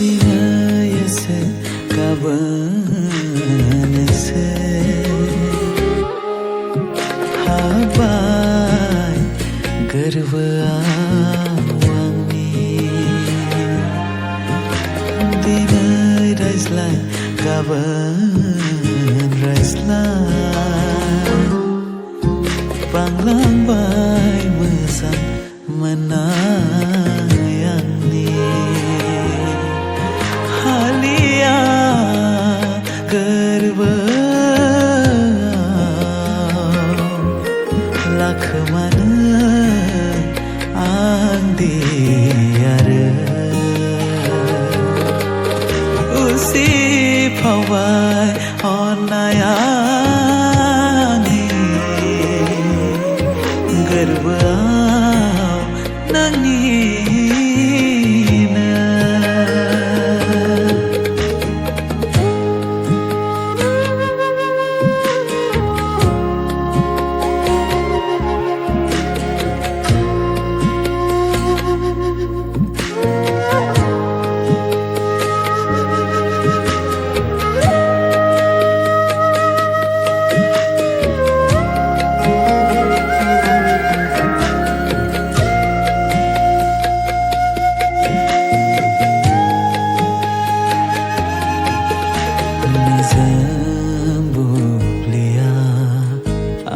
दिनै एसे गाबोन एसे हाबबाय गोरबोआव आंनि दिनै रायज्लाय गाबोन रायज्लाय बांलांबाय मोजां मोननाय आंनि हालिया गोरबोआव लाखोमानो आं दि आरो उसिफावबाय अननाया गोरबोआव नोंनिनो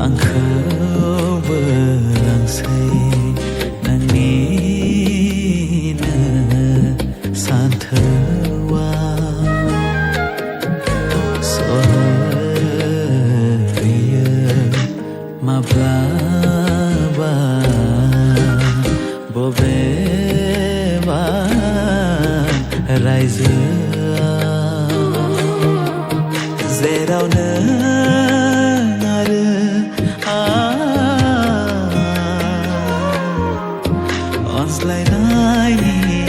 आंखौबो लांसै नोंनिनो सानथौआ सहैयो माब्लाबा बबेबा रायजोआ जेरावनो अनज्लायनायनि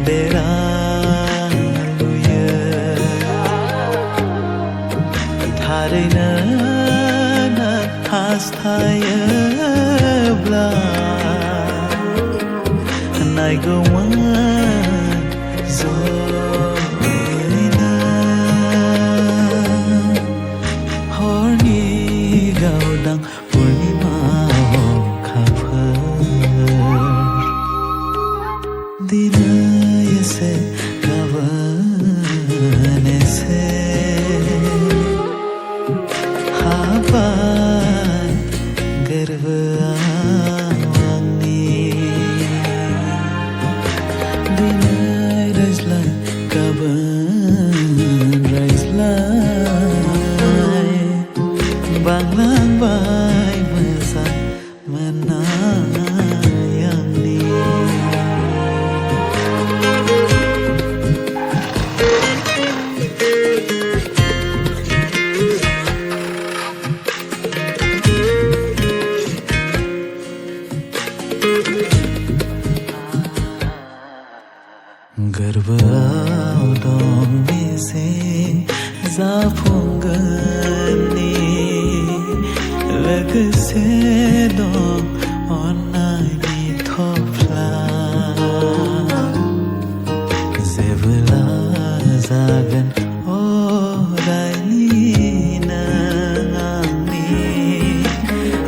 बेरा लुयो थारैनो नों हास्थायोब्ला नायगौमोन ज'यैनो हरनि गावदां पुर्णिमा दिनै एसे गाबोन एसे हाबबाय गोरबोआव आंनि दिनै रायज्लाय गाबोन रायज्लाय बांलांबाय मोजां मोननाय आंनि गोरबोआव दं मिजिं जाफुंगोननि लोगोसे दं अननायनि थफ्ला जेबोला जागोन अरायनि नों आंनि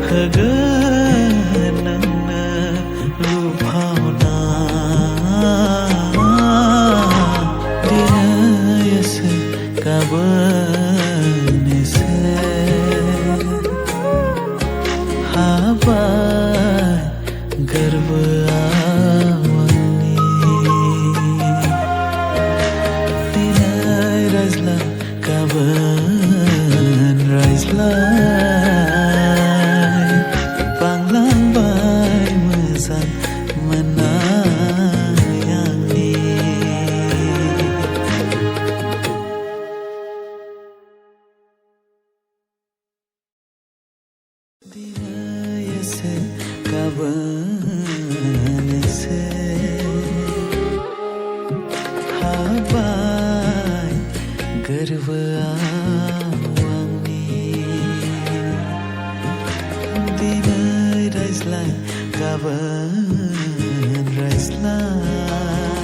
होगोन नोंनो लुफावना गाबोन एसे हाबबाय गोरबोआव आंनि दिनै रायज्लाय गाबोन रायज्लाय बांलांबाय मोजां मोननाय आंनि दिनै एसे गाबोन एसे हाबबाय गोरबोआव आंनि दिनै रायज्लाय गाबोन रायज्लाय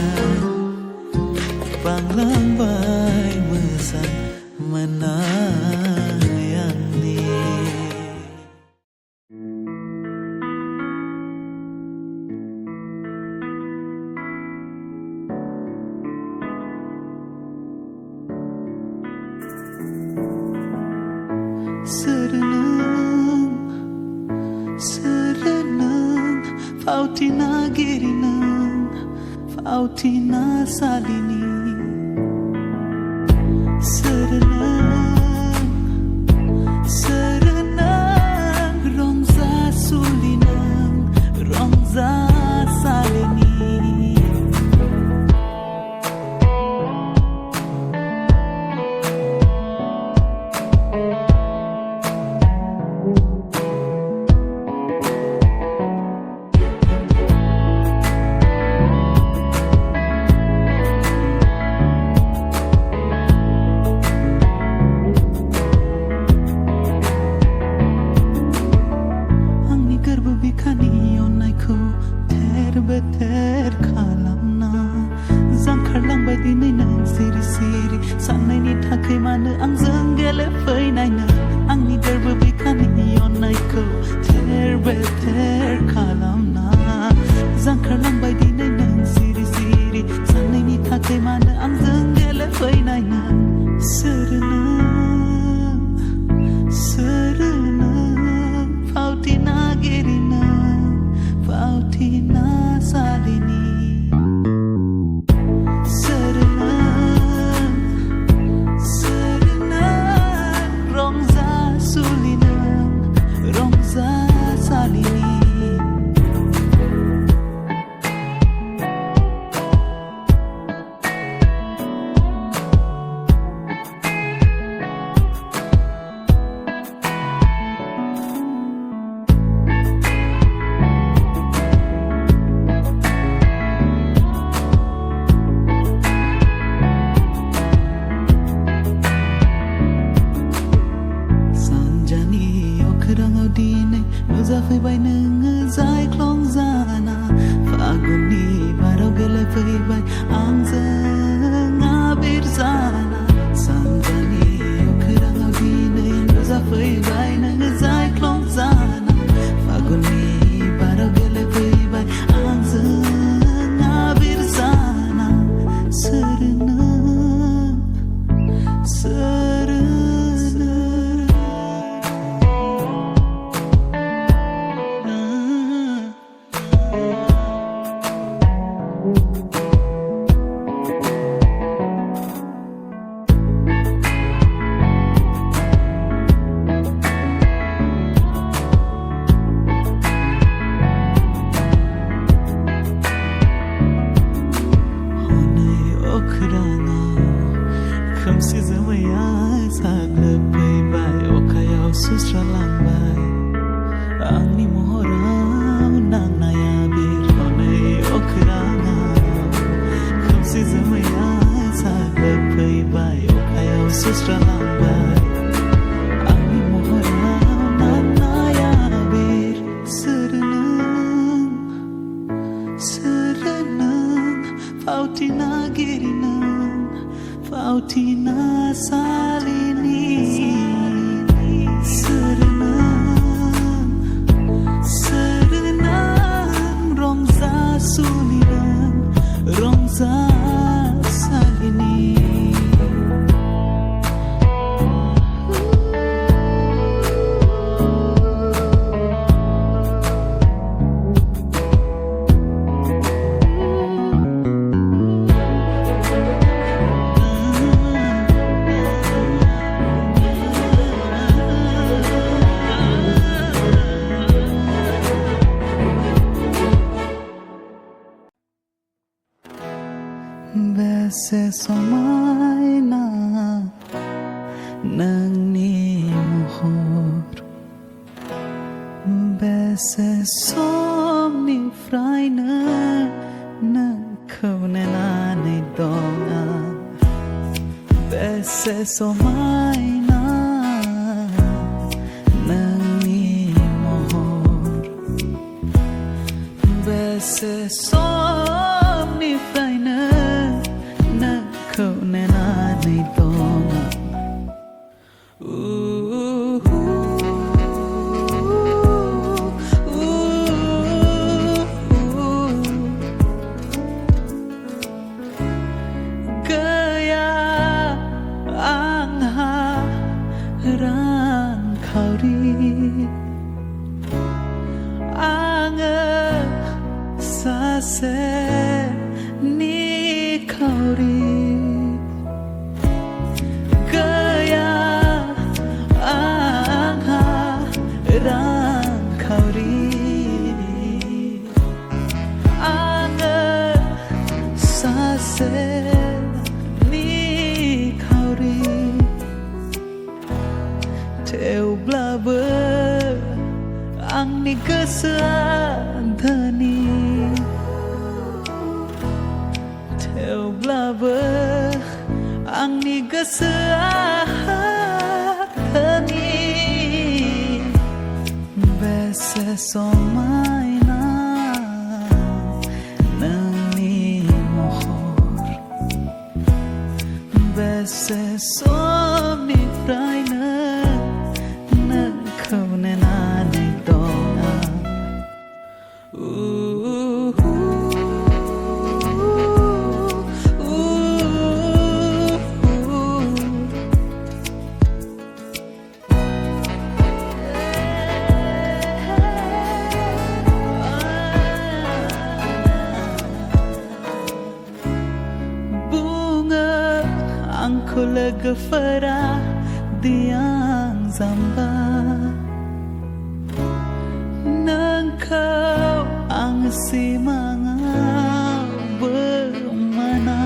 Panglambai mesan menayangni Serenang Fautina girinang Fautina salini Serenang Rongza sulinang Rongza salini Beter kalamna Zangkarlangbay dinay nang siri-siri Sanayni takai mana ang zanggele fainayna Ang ni derbabikani yonay ko Ter-beter kalamna Zangkarlangbay dinay nang siri-siri Sanayni takai mana ang zanggele fainayna Serenang Serenang Fautina girinang Fautina salini Serenang Serenang Rongza sulinang Rongza salini Zafai bai nung zai klong zana Faguni barau gele fai bai ang zang abir zana Sanjani okrang audine Zafai bai nung zai klong zana Faguni barau gele fai bai ang zang abir zana Serenang Serenang Kamsi zamaya saglepai bai okayau susra langbai Angni mohorau nang naya bir honai okrana Kamsi zamaya saglepai bai okayau susra langbai Angni mohorau nang naya bir Serenang Serenang Fautina girinang Fautina salini Serenang Serenang Rongza sulinang Rongza salini Bese somai na nang ni mohor Bese som ni frai na nang kau na ni Daohang Bese somai na nang ni mohor Bese som ni frai na खावरि आङो सासे निखावरि गैया आंहा रांखावरि आङो सासे निखावरि थेवब्लाबो आंनि गोसोआ धोनि थेवब्लाबो आंनि गोसोआ धोनि बेसे समायना नोंनि महर बेसे समनिफ्रायनो नोंखौ नेनानै दं आं आंखौ लोगोफोरा दियां जाम्बा नोंखौ आं सिमाङावबो मोना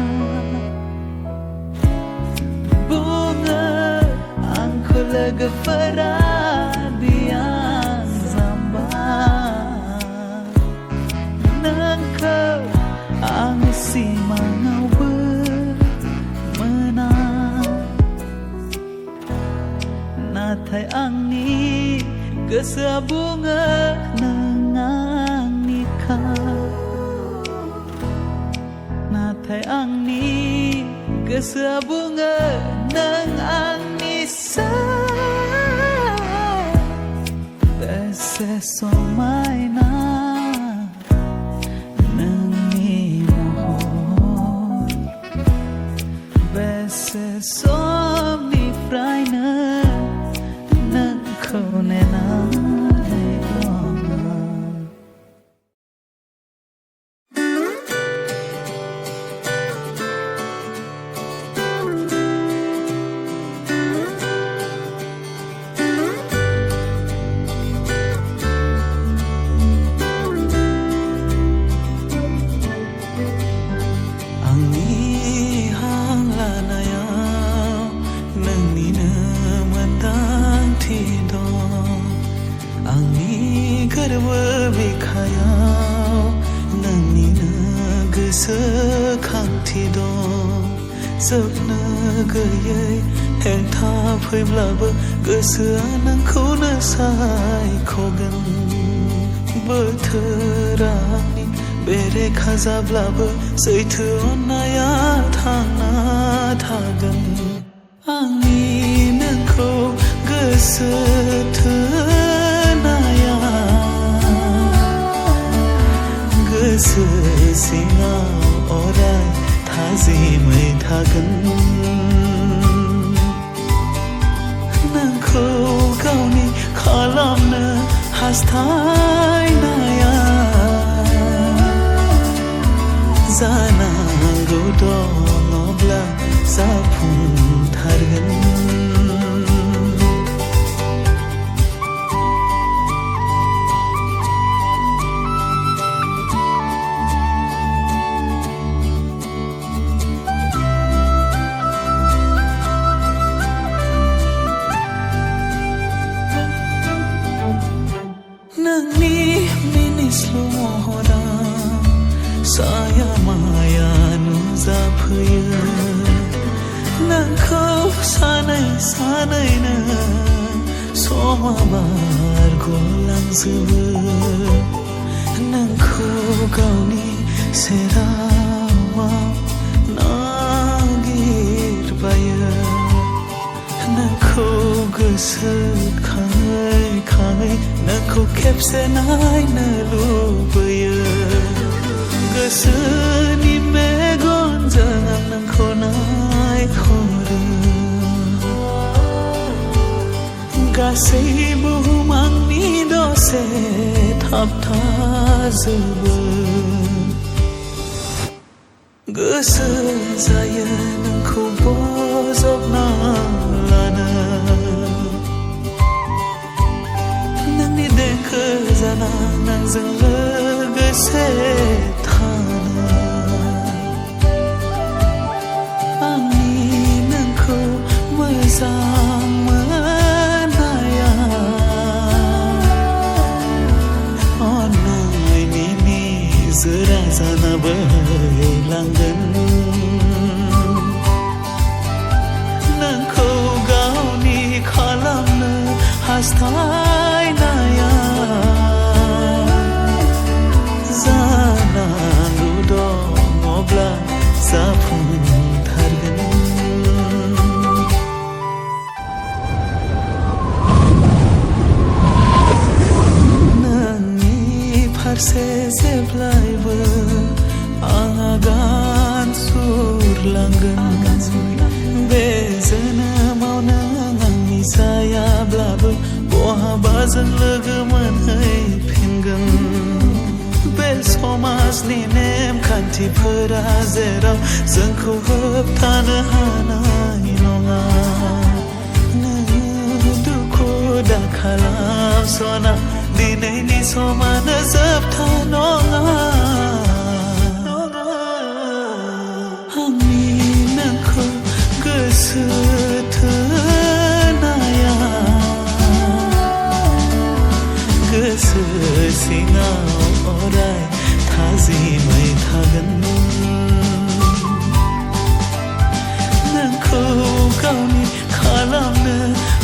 बुङो आंखौ लोगोफोरा दियां जाम्बा नोंखौ आं सिमाङावबो नाथाय आंनि गोसोआ बुङो नों आंनिखा नाथाय आंनि गोसोआ बुङो नों आंनिसो बेसे समायना नोंनि महर बेसे समनिफ्रायनो नोंखौ नेनानै दं आंनि हां लानायाव नोंनिनो मोनदांथि दं आंनि गोरबो बिखायाव नोंनिनो गोसोखांथि दं जोबनो गैयै हेंथा फैब्लाबो गोसोआ नोंखौनो सायख'गोन बोथोरा बेरेखा जाब्लाबो सैथो अननाया थांना थागोन आंनि नोंखौ गोसो थोनाया गोसो सिङाव अराय थाजिमै थागोन नोंखौ गावनि खालामनो हास्थायनाया जानांगौ दङब्ला जाफुंथारगोन नोंनि मिनिस्लु महरा साया माया नुजाफैयो नोंखौ सानै सानैनो समा बारग'लांजोबो नोंखौ गावनि सेराव नागिरबायो नोंखौ गोसोखाङै खाङै नोंखौ खेबसे नायनो लुबैयो गोसोनि मेगनजों आं नोंखौ नायहरो गासै बुहुम आंनि दसे थाबथाजोबो गोसो जायो नोंखौ बजबना लानो नोंनि देंखो जाना नोंजों लोगोसे थानो आंनि नोंखौ मोजां मोननाया अननायनि निजोरा जाना बोहैलांगोन नोंखौ गावनि खालामनो हास्थायनाया जानांगौ दङब्ला जाफुंथारगोन नोंनि फारसे जेब्लायबो आंहा गान सुरलांगोन बे जोनोमाव नों आंनि जायाब्लाबो बहाबा जों लोगो मोनहैफिनगोन बे समाजनि नेमखान्थिफोरा जेराव जोंखौ होबथानो हानाय नङा नों दुखु दा खालाम सना दिनैनि समानो जोबथा नङा आंनि नोंखौ गोसो थोनाया गोसो सिङाव अराय थाजिमै थागोन नोंखौ गावनि खालामनो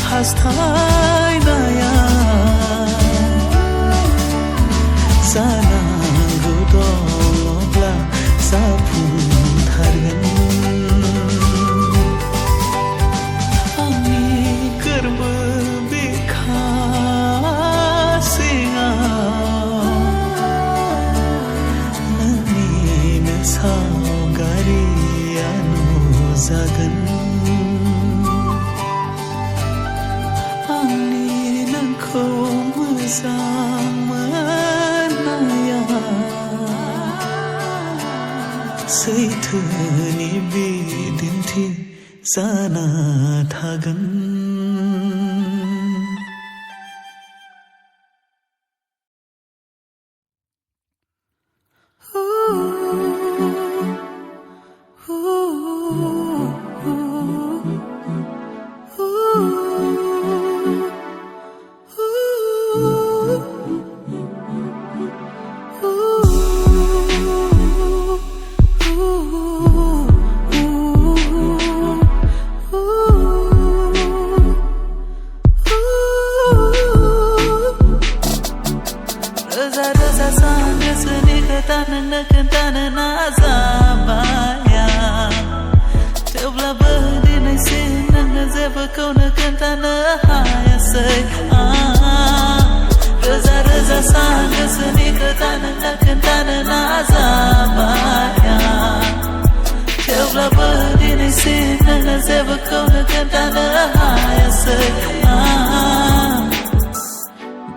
हास्थायनाया जानांगौ दङब्ला जाफुंथारगोन आंनि गोरबो बिखा नोंनिनो सावगारिया नुजागोन आंनि नोंखौ मोजां मोननाया सैथोनि बिदिन्थि जाना थागोन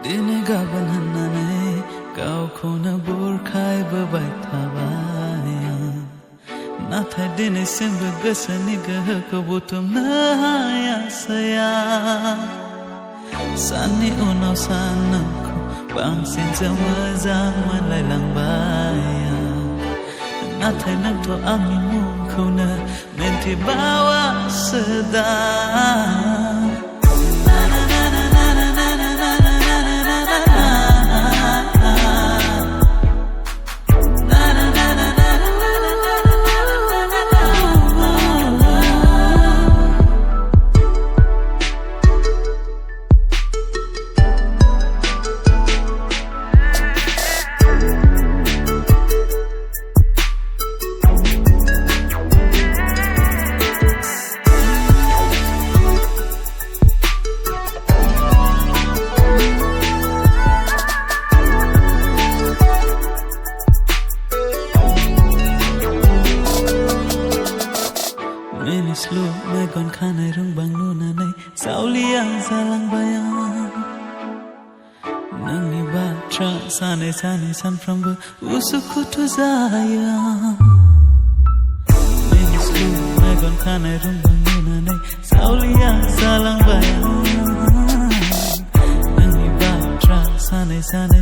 दिनै गाबोन होननानै गावखौनो बुरखायबोबाय थाबाय नाथाय दिनैसिमबो गोसोनि गोहोखौ बुथुमनो हायासै साननि उनाव सान नोंखौ बांसिनसो मोजां मोनलायलांबाय नाथाय नोंथ' आंनि मुंखौनो मिन्थिबावासो दा Menislu megon kanai rung bang nunanai sauliang salang bayang Nangni batra sanai sanframbu usuku tu sayang Menislu megon kanai rung bang nunanai sauliang salang bayang Nangni batra sanai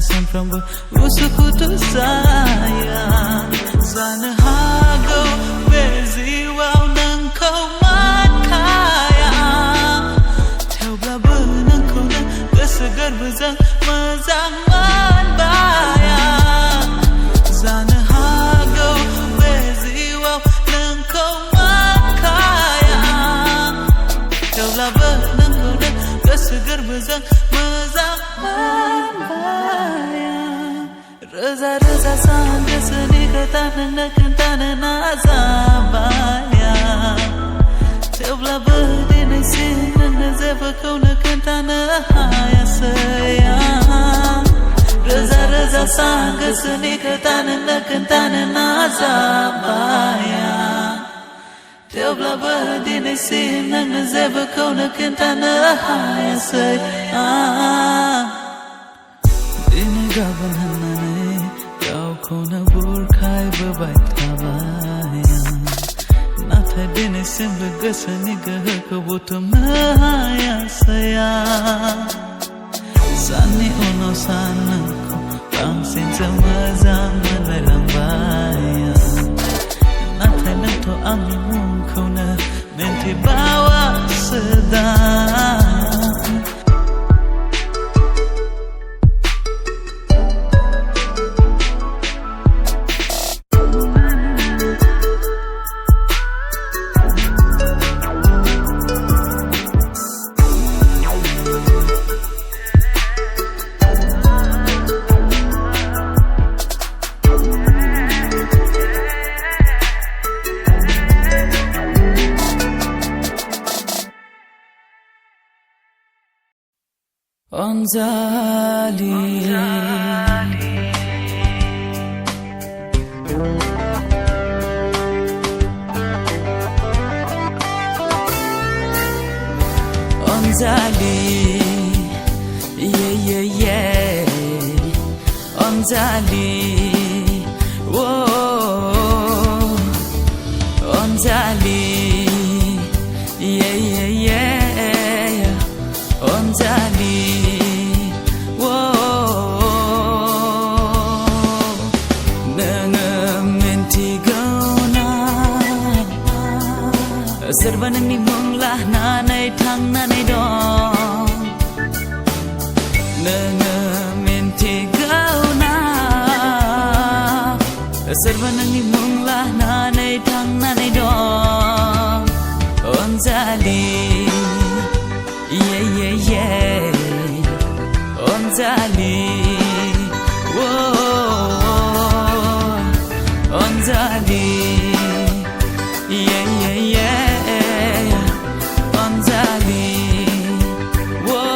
sanframbu usuku tu sayang Sana hago beziwau nang kau makaya Teoblah benang kau nang kesegar bezang mazang manbayang Sana hago beziwau nang kau makaya Teoblah benang kau nang kesegar bezang mazang manbayang Reza sangka seni kata nang nazabaya Teoblah berdini sinang nazaba kau nak tanah haya sayang Reza sangka seni kata nang nazabaya Teoblah berdini sinang nazaba kau nak tanah haya sayang Dini gaban hanane kau kona burkai bebai tabayang Nathai dini simbe gesani gah kebutuh mahaya sayang Sani uno sanangku bangsin semazang melelang bayang Nathai nento ami mungkona menti bawa sedang Anjali Anjali yeah Anjali whoa Anjali yeah Anjali Serba nani munglah nanai thang nanai dong Nanga minti gauna Serba nani munglah nanai thang nanai dong Anjali yeah Anjali whoa Anjali yeah Anjali whoa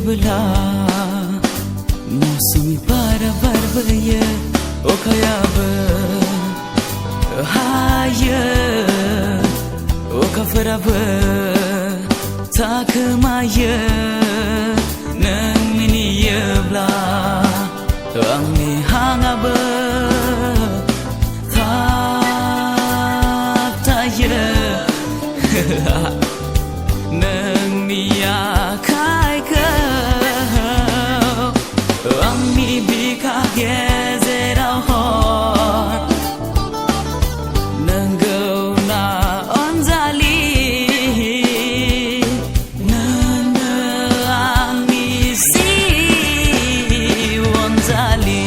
Bela Musumi para barbaya Okayaba Haya Okafaraba Takamaya Nang miniyabla Angni hangaba Tataya Nang niyakai Angni bika gezerau hor Nanggo na Anjali Nana angni si Anjali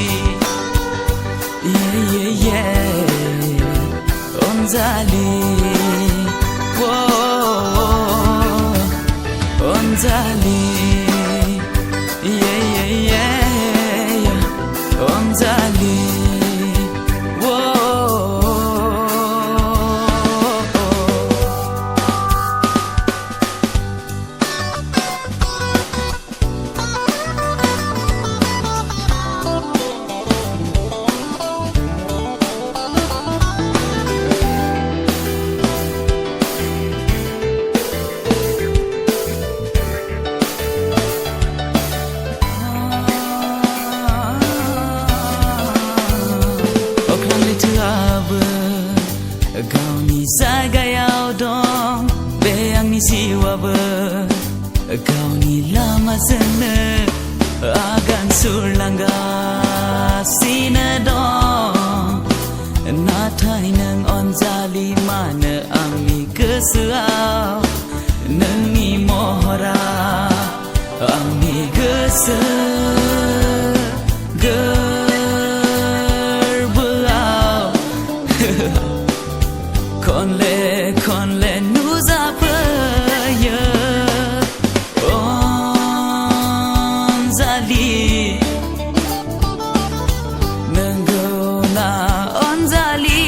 onzali, whoa, onzali, yeah, yeah, yeah, yeah, onzali, whoa. Gauni zagayau dong Beang ni siwa ber Gauni lama sene Agan surlangga Sina dong Natai nang onzali mana Ami keseau Nang ni mohra Ami kese Konle nuza paya onzali nengona onzali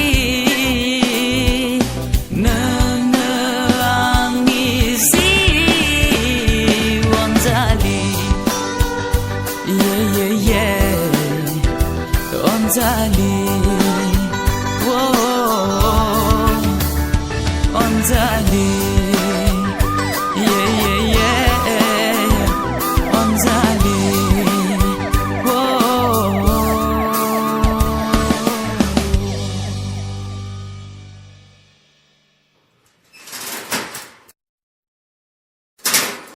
nangisi onzali yeah yeah yeah onzali whoa onzali